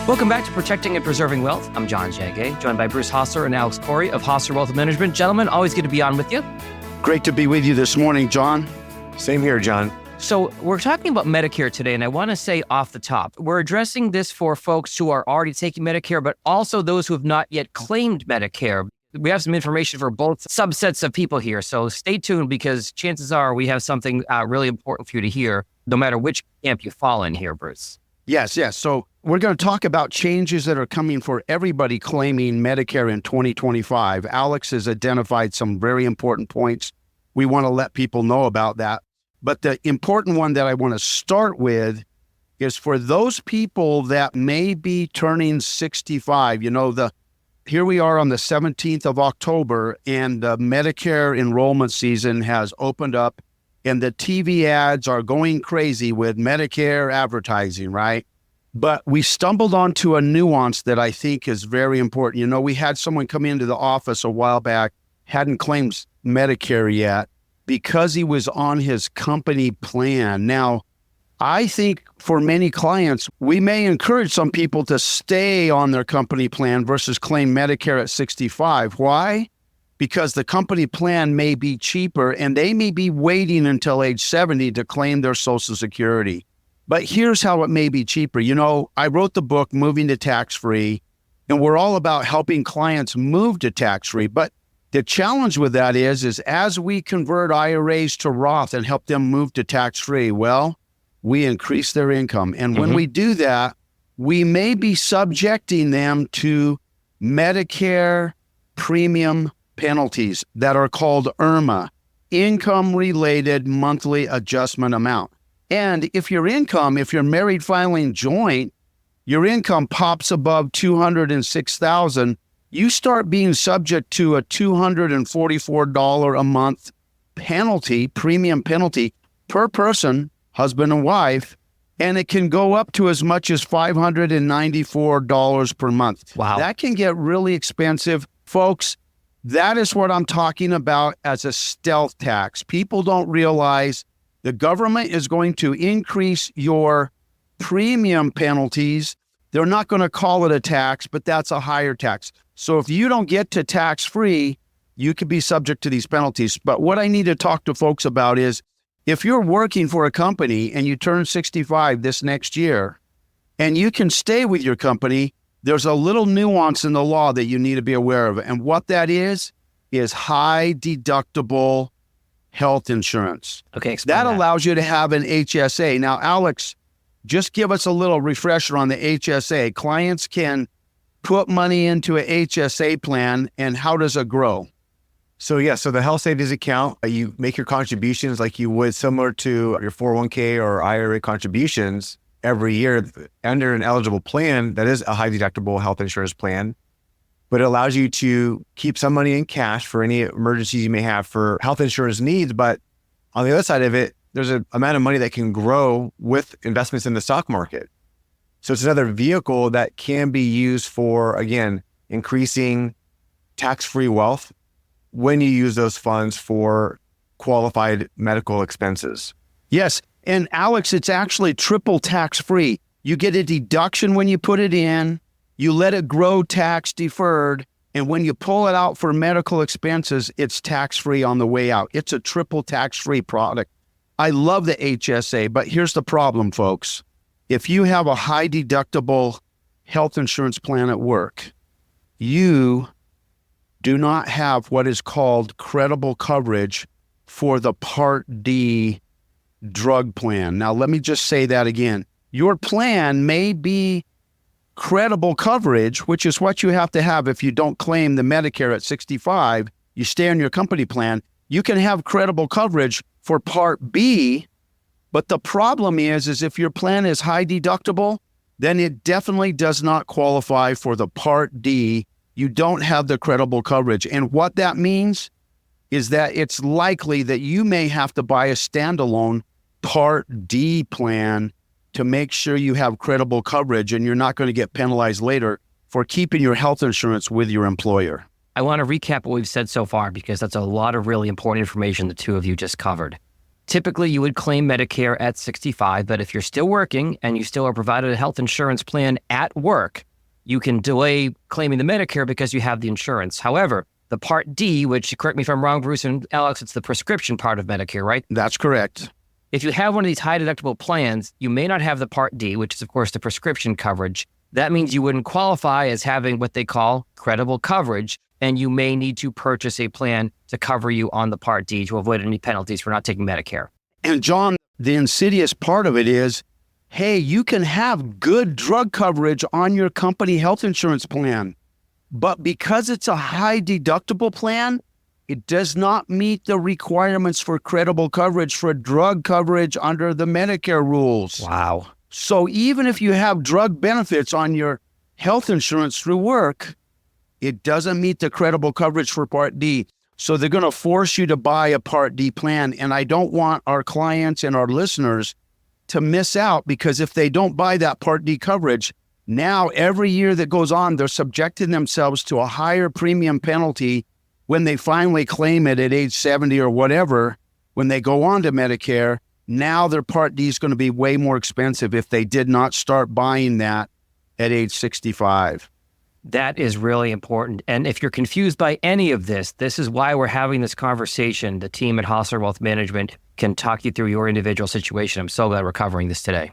Welcome back to Protecting and Preserving Wealth. I'm John Jagay, joined by Bruce Hosler and Alex Koury of Hosler Wealth Management. Gentlemen, always good to be on with you. Great to be with you this morning, John. Same here, John. So we're talking about Medicare today, and I want to say off the top, we're addressing this for folks who are already taking Medicare, but also those who have not yet claimed Medicare. We have some information for both subsets of people here, so stay tuned because chances are we have something really important for you to hear, no matter which camp you fall in here, Bruce. Yes. So we're going to talk about changes that are coming for everybody claiming Medicare in 2025. Alex has identified some very important points. We want to let people know about that. But the important one that I want to start with is for those people that may be turning 65. Here we are on the 17th of October, and the Medicare enrollment season has opened up, and the TV ads are going crazy with Medicare advertising, right? But we stumbled onto a nuance that I think is very important. We had someone come into the office a while back, hadn't claimed Medicare yet because he was on his company plan. Now, I think for many clients, we may encourage some people to stay on their company plan versus claim Medicare at 65. Why? Because the company plan may be cheaper and they may be waiting until age 70 to claim their Social Security. But here's how it may be cheaper. I wrote the book, Moving to Tax-Free, and we're all about helping clients move to tax-free. But the challenge with that is as we convert IRAs to Roth and help them move to tax-free, we increase their income. And when we do that, we may be subjecting them to Medicare premium penalties that are called IRMA, income-related monthly adjustment amount. And if your married filing joint, your income pops above $206,000, you start being subject to a $244 a month penalty, premium penalty per person, husband and wife, and it can go up to as much as $594 per month. Wow. That can get really expensive. Folks, that is what I'm talking about as a stealth tax. People don't realize the government is going to increase your premium penalties. They're not going to call it a tax, but that's a higher tax. So if you don't get to tax-free, you could be subject to these penalties. But what I need to talk to folks about is if you're working for a company and you turn 65 this next year and you can stay with your company, there's a little nuance in the law that you need to be aware of. And what that is high-deductible health insurance. Okay, explain that allows you to have an HSA. Now, Alex, just give us a little refresher on the HSA. Clients can put money into a HSA plan, and how does it grow? So the health savings account, you make your contributions like you would similar to your 401k or IRA contributions every year under an eligible plan that is a high deductible health insurance plan. But it allows you to keep some money in cash for any emergencies you may have for health insurance needs. But on the other side of it, there's an amount of money that can grow with investments in the stock market. So it's another vehicle that can be used for, again, increasing tax-free wealth when you use those funds for qualified medical expenses. Yes. And Alex, it's actually triple tax-free. You get a deduction when you put it in. You let it grow tax deferred, and when you pull it out for medical expenses, it's tax-free on the way out. It's a triple tax-free product. I love the HSA, but here's the problem, folks. If you have a high-deductible health insurance plan at work, you do not have what is called credible coverage for the Part D drug plan. Now, let me just say that again. Your plan may be credible coverage, which is what you have to have if you don't claim the Medicare at 65, you stay on your company plan. You can have credible coverage for Part B, but the problem is if your plan is high deductible, then it definitely does not qualify for the Part D. You don't have the credible coverage. And what that means is that it's likely that you may have to buy a standalone Part D plan to make sure you have credible coverage and you're not going to get penalized later for keeping your health insurance with your employer. I want to recap what we've said so far because that's a lot of really important information the two of you just covered. Typically, you would claim Medicare at 65, but if you're still working and you still are provided a health insurance plan at work, you can delay claiming the Medicare because you have the insurance. However, the Part D, which, correct me if I'm wrong, Bruce and Alex, it's the prescription part of Medicare, right? That's correct. If you have one of these high deductible plans, you may not have the Part D, which is, of course, the prescription coverage. That means you wouldn't qualify as having what they call credible coverage, and you may need to purchase a plan to cover you on the Part D to avoid any penalties for not taking Medicare. And John, the insidious part of it is, hey, you can have good drug coverage on your company health insurance plan, but because it's a high deductible plan, it does not meet the requirements for credible coverage for drug coverage under the Medicare rules. Wow. So even if you have drug benefits on your health insurance through work, it doesn't meet the credible coverage for Part D. So they're going to force you to buy a Part D plan. And I don't want our clients and our listeners to miss out, because if they don't buy that Part D coverage, now every year that goes on, they're subjecting themselves to a higher premium penalty when they finally claim it at age 70 or whatever. When they go on to Medicare, now their Part D is going to be way more expensive if they did not start buying that at age 65. That is really important. And if you're confused by any of this, this is why we're having this conversation. The team at Hosler Wealth Management can talk you through your individual situation. I'm so glad we're covering this today.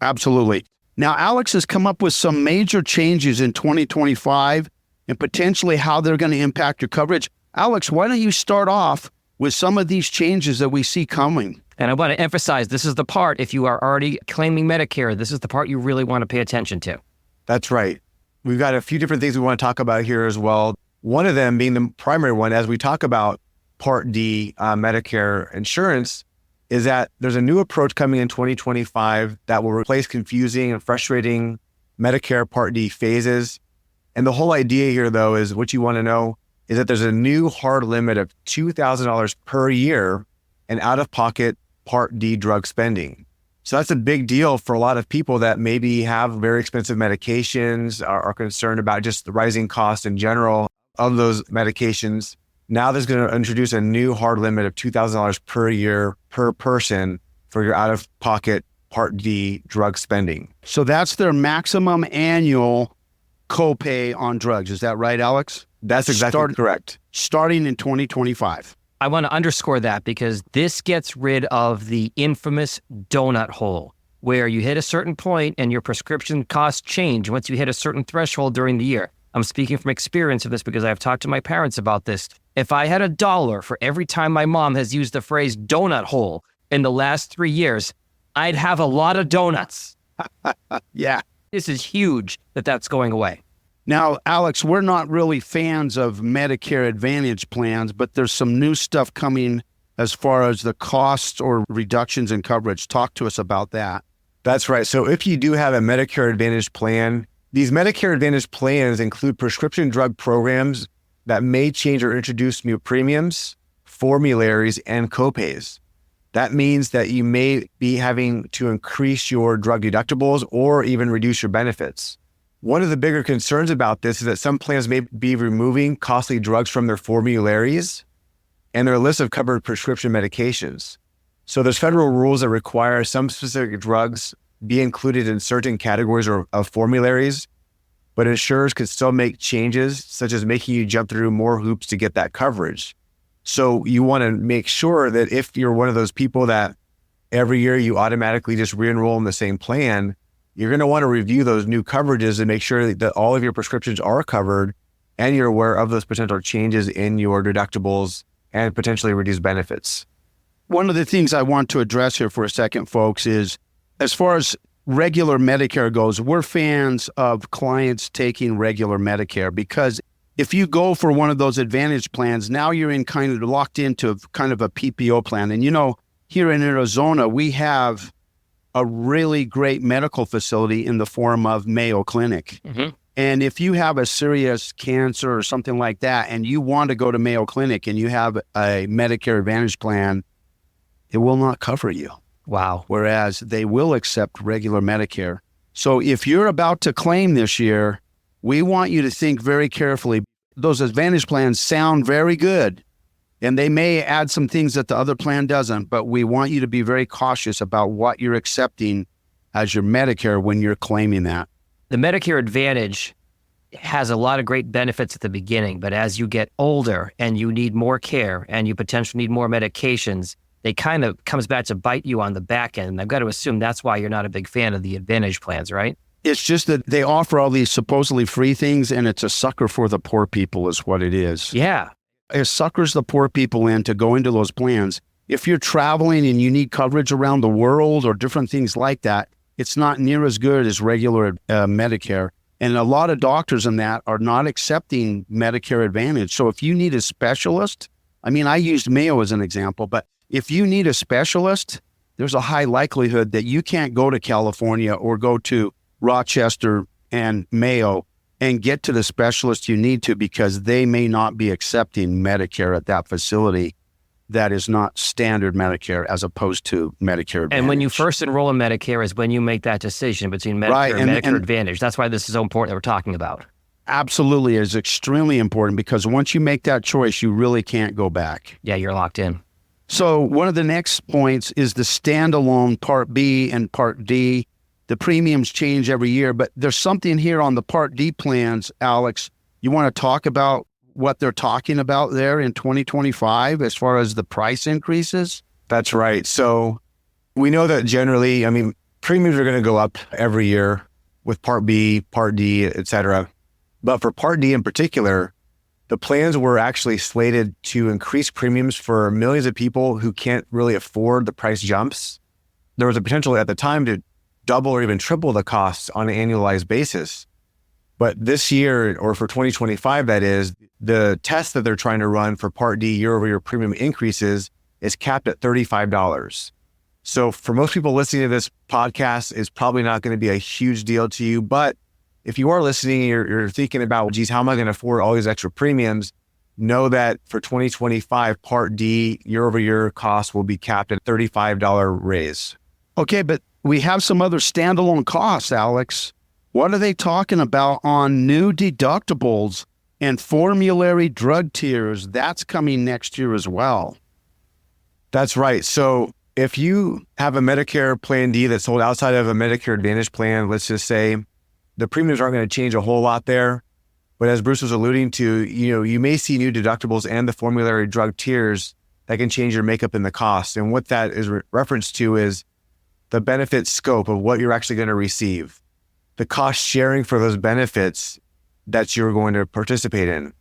Absolutely. Now, Alex has come up with some major changes in 2025 and potentially how they're going to impact your coverage. Alex, why don't you start off with some of these changes that we see coming? And I want to emphasize, this is the part, if you are already claiming Medicare, this is the part you really want to pay attention to. That's right. We've got a few different things we want to talk about here as well. One of them being the primary one, as we talk about Part D Medicare insurance, is that there's a new approach coming in 2025 that will replace confusing and frustrating Medicare Part D phases. And the whole idea here, though, is what you want to know is that there's a new hard limit of $2,000 per year in out-of-pocket Part D drug spending. So that's a big deal for a lot of people that maybe have very expensive medications, are concerned about just the rising cost in general of those medications. Now there's going to introduce a new hard limit of $2,000 per year per person for your out-of-pocket Part D drug spending. So that's their maximum annual copay on drugs. Is that right, Alex? That's exactly correct. Starting in 2025. I want to underscore that because this gets rid of the infamous donut hole, where you hit a certain point and your prescription costs change once you hit a certain threshold during the year. I'm speaking from experience of this because I've talked to my parents about this. If I had $1 for every time my mom has used the phrase donut hole in the last 3 years, I'd have a lot of donuts. Yeah. This is huge that that's going away. Now, Alex, we're not really fans of Medicare Advantage plans, but there's some new stuff coming as far as the costs or reductions in coverage. Talk to us about that. That's right. So if you do have a Medicare Advantage plan, these Medicare Advantage plans include prescription drug programs that may change or introduce new premiums, formularies, and copays. That means that you may be having to increase your drug deductibles or even reduce your benefits. One of the bigger concerns about this is that some plans may be removing costly drugs from their formularies and their list of covered prescription medications. So there's federal rules that require some specific drugs be included in certain categories of formularies, but insurers could still make changes, such as making you jump through more hoops to get that coverage. So you want to make sure that if you're one of those people that every year you automatically just re-enroll in the same plan, you're going to want to review those new coverages and make sure that all of your prescriptions are covered and you're aware of those potential changes in your deductibles and potentially reduced benefits. One of the things I want to address here for a second, folks, is as far as regular Medicare goes, we're fans of clients taking regular Medicare, because if you go for one of those Advantage plans, now you're in kind of locked into kind of a PPO plan. And, you know, here in Arizona, we have a really great medical facility in the form of Mayo Clinic. Mm-hmm. And if you have a serious cancer or something like that, and you want to go to Mayo Clinic and you have a Medicare Advantage plan, it will not cover you. Wow. Whereas they will accept regular Medicare. So if you're about to claim this year, we want you to think very carefully. Those Advantage plans sound very good. And they may add some things that the other plan doesn't, but we want you to be very cautious about what you're accepting as your Medicare when you're claiming that. The Medicare Advantage has a lot of great benefits at the beginning, but as you get older and you need more care and you potentially need more medications, they kind of comes back to bite you on the back end. And I've got to assume that's why you're not a big fan of the Advantage plans, right? It's just that they offer all these supposedly free things, and it's a sucker for the poor people is what it is. Yeah. It suckers the poor people in to go into those plans. If you're traveling and you need coverage around the world or different things like that, it's not near as good as regular Medicare. And a lot of doctors in that are not accepting Medicare Advantage. So if you need a specialist, I mean, I used Mayo as an example, but if you need a specialist, there's a high likelihood that you can't go to California or go to Rochester and Mayo and get to the specialist you need to, because they may not be accepting Medicare at that facility that is not standard Medicare as opposed to Medicare Advantage. And when you first enroll in Medicare is when you make that decision between Medicare and Medicare Advantage. That's why this is so important that we're talking about. Absolutely. It's extremely important, because once you make that choice, you really can't go back. Yeah, you're locked in. So one of the next points is the standalone Part B and Part D. The premiums change every year, but there's something here on the Part D plans, Alex. You want to talk about what they're talking about there in 2025 as far as the price increases? That's right. So we know that generally, I mean, premiums are going to go up every year with Part B, Part D, et cetera. But for Part D in particular, the plans were actually slated to increase premiums for millions of people who can't really afford the price jumps. There was a potential at the time to double or even triple the costs on an annualized basis. But this year, or for 2025, that is, the test that they're trying to run for Part D year-over-year premium increases is capped at $35. So for most people listening to this podcast, it's probably not going to be a huge deal to you. But if you are listening, you're thinking about, geez, how am I going to afford all these extra premiums? Know that for 2025, Part D year-over-year costs will be capped at $35 raise. Okay, but we have some other standalone costs, Alex. What are they talking about on new deductibles and formulary drug tiers? That's coming next year as well. That's right. So if you have a Medicare Plan D that's sold outside of a Medicare Advantage plan, let's just say the premiums aren't going to change a whole lot there. But as Bruce was alluding to, you may see new deductibles and the formulary drug tiers that can change your makeup in the cost. And what that is referenced to is the benefit scope of what you're actually going to receive, the cost sharing for those benefits that you're going to participate in.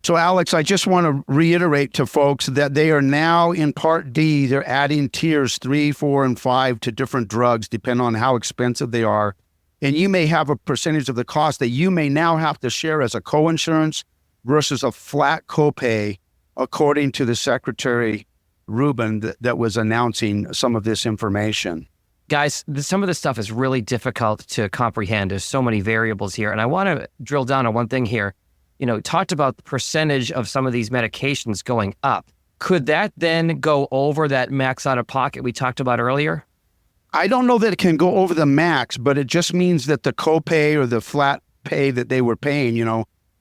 So Alex, I just want to reiterate to folks that they are now in Part D, they're adding tiers 3, 4, and 5 to different drugs, depending on how expensive they are. And you may have a percentage of the cost that you may now have to share as a coinsurance versus a flat copay, according to the Secretary Rubin that was announcing some of this information. Guys, some of this stuff is really difficult to comprehend. There's so many variables here. And I want to drill down on one thing here. Talked about the percentage of some of these medications going up. Could that then go over that max out of pocket we talked about earlier? I don't know that it can go over the max, but it just means that the copay or the flat pay that they were paying,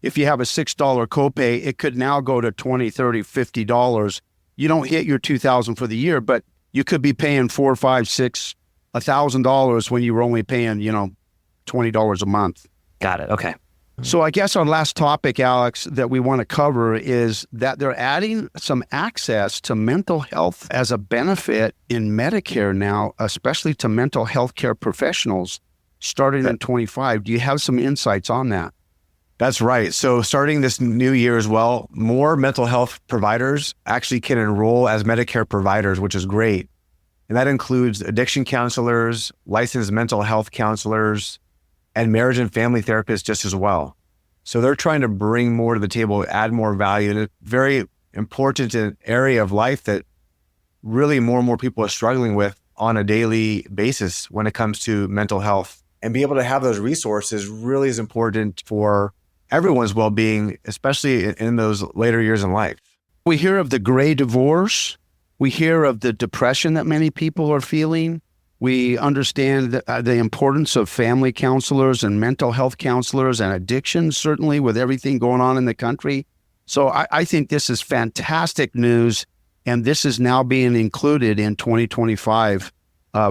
if you have a $6 copay, it could now go to $20, $30, $50. You don't hit your $2,000 for the year, but you could be paying $4, $5, $6, $1,000 when you were only paying, $20 a month. Got it. Okay. So I guess our last topic, Alex, that we want to cover is that they're adding some access to mental health as a benefit in Medicare now, especially to mental health care professionals starting in 25. Do you have some insights on that? That's right. So starting this new year as well, more mental health providers actually can enroll as Medicare providers, which is great. And that includes addiction counselors, licensed mental health counselors, and marriage and family therapists just as well. So they're trying to bring more to the table, add more value. And it's very important area of life that really more and more people are struggling with on a daily basis when it comes to mental health. And be able to have those resources really is important for everyone's well-being, especially in those later years in life. We hear of the gray divorce. We hear of the depression that many people are feeling. We understand the importance of family counselors and mental health counselors and addiction, certainly with everything going on in the country. So I think this is fantastic news, and this is now being included in 2025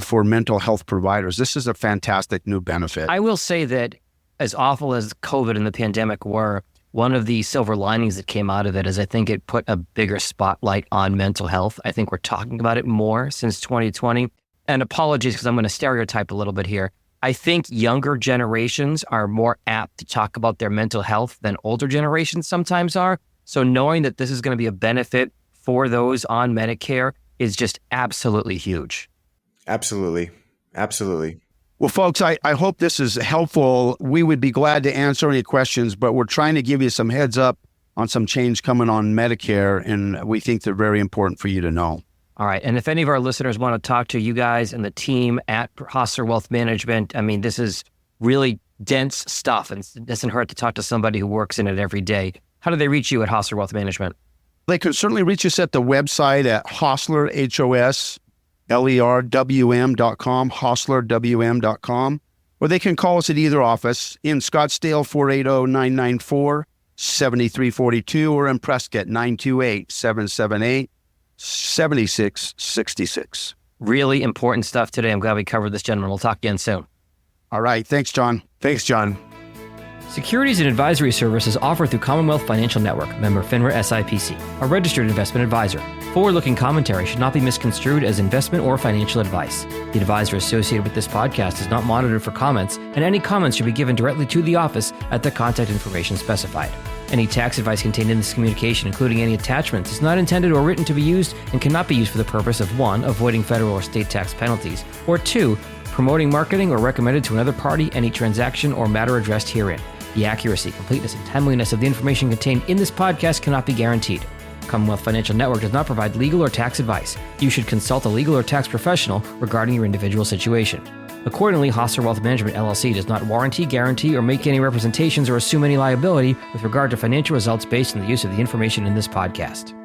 for mental health providers. This is a fantastic new benefit. I will say that as awful as COVID and the pandemic were, one of the silver linings that came out of it is I think it put a bigger spotlight on mental health. I think we're talking about it more since 2020. And apologies, because I'm going to stereotype a little bit here. I think younger generations are more apt to talk about their mental health than older generations sometimes are. So knowing that this is going to be a benefit for those on Medicare is just absolutely huge. Absolutely. Absolutely. Well, folks, I hope this is helpful. We would be glad to answer any questions, but we're trying to give you some heads up on some change coming on Medicare, and we think they're very important for you to know. All right. And if any of our listeners want to talk to you guys and the team at Hosler Wealth Management, I mean, this is really dense stuff, and it doesn't hurt to talk to somebody who works in it every day. How do they reach you at Hosler Wealth Management? They can certainly reach us at the website at Hosler, HOSLERWM.com, HoslerWM.com, or they can call us at either office in Scottsdale, 480-994-7342, or in Prescott, 928-778-7666. Really important stuff today. I'm glad we covered this, gentlemen. We'll talk again soon. All right. Thanks, John. Thanks, John. Securities and advisory services offered through Commonwealth Financial Network, member FINRA SIPC, a registered investment advisor. Forward-looking commentary should not be misconstrued as investment or financial advice. The advisor associated with this podcast is not monitored for comments, and any comments should be given directly to the office at the contact information specified. Any tax advice contained in this communication, including any attachments, is not intended or written to be used and cannot be used for the purpose of 1. Avoiding federal or state tax penalties, or 2. Promoting, marketing, or recommended to another party any transaction or matter addressed herein. The accuracy, completeness, and timeliness of the information contained in this podcast cannot be guaranteed. Commonwealth Financial Network does not provide legal or tax advice. You should consult a legal or tax professional regarding your individual situation. Accordingly, Hosler Wealth Management LLC does not warranty, guarantee, or make any representations or assume any liability with regard to financial results based on the use of the information in this podcast.